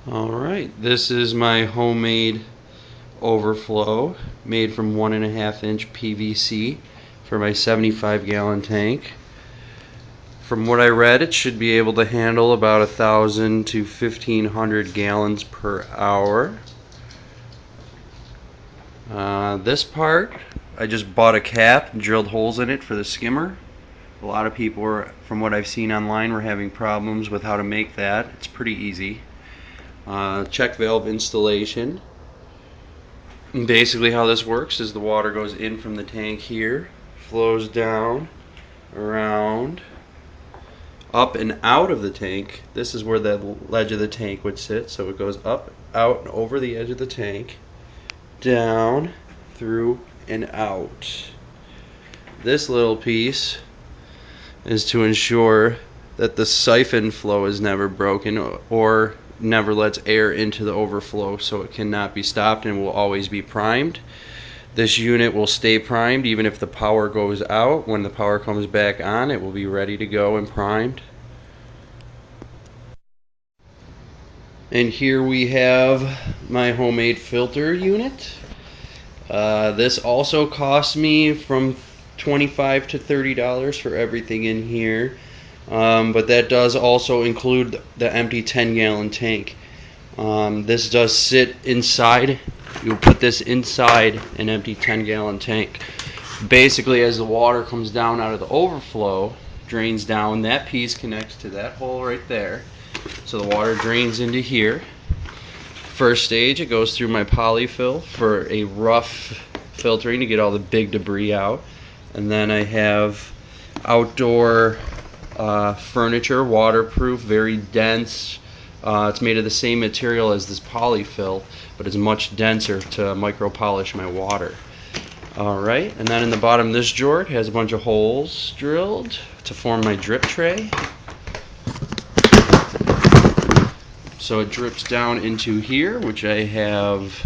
Alright, this is my homemade overflow made from 1.5-inch PVC for my 75-gallon tank. From what I read, it should be able to handle about 1,000 to 1,500 gallons per hour. This part, I just bought a cap and drilled holes in it for the skimmer. A lot of people, from what I've seen online, were having problems with how to make that. It's pretty easy. Check valve installation. And basically how this works is the water goes in from the tank here, flows down, around, up and out of the tank. This is where the ledge of the tank would sit, so it goes up, out, and over the edge of the tank, down, through, and out. This little piece is to ensure that the siphon flow is never broken or never lets air into the overflow, so it cannot be stopped and will always be primed. This unit will stay primed even if the power goes out. When the power comes back on, it will be ready to go and primed. And here we have my homemade filter unit. This also cost me from $25 to $30 for everything in here. But that does also include the empty 10-gallon tank. This does sit inside. You'll put this inside an empty 10-gallon tank. Basically, as the water comes down out of the overflow, drains down, that piece connects to that hole right there. So the water drains into here. First stage, it goes through my polyfill for a rough filtering to get all the big debris out. And then I have outdoor furniture, waterproof, very dense. It's made of the same material as this polyfill, but it's much denser to micro polish my water. Alright, and then in the bottom of this drawer it has a bunch of holes drilled to form my drip tray. So it drips down into here, which I have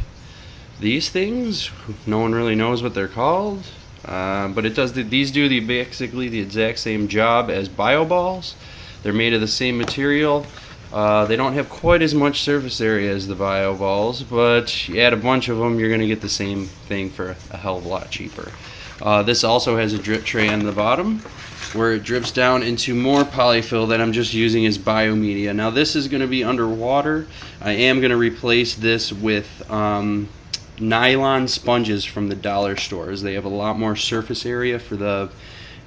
these things. No one really knows what they're called. But it does these do basically the exact same job as bio balls. They're made of the same material. They don't have quite as much surface area as the bio balls, but you add a bunch of them, you're going to get the same thing for a hell of a lot cheaper. This also has a drip tray on the bottom where it drips down into more polyfill that I'm just using as biomedia. Now this is going to be underwater. I am going to replace this with nylon sponges from the dollar stores. They have a lot more surface area for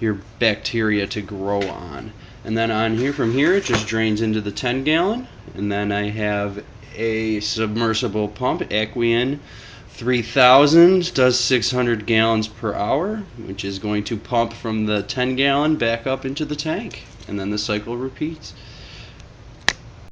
your bacteria to grow on. And then on here, from here, it just drains into the 10-gallon. And then I have a submersible pump, Aquian 3000, does 600 gallons per hour, which is going to pump from the 10-gallon back up into the tank. And then the cycle repeats.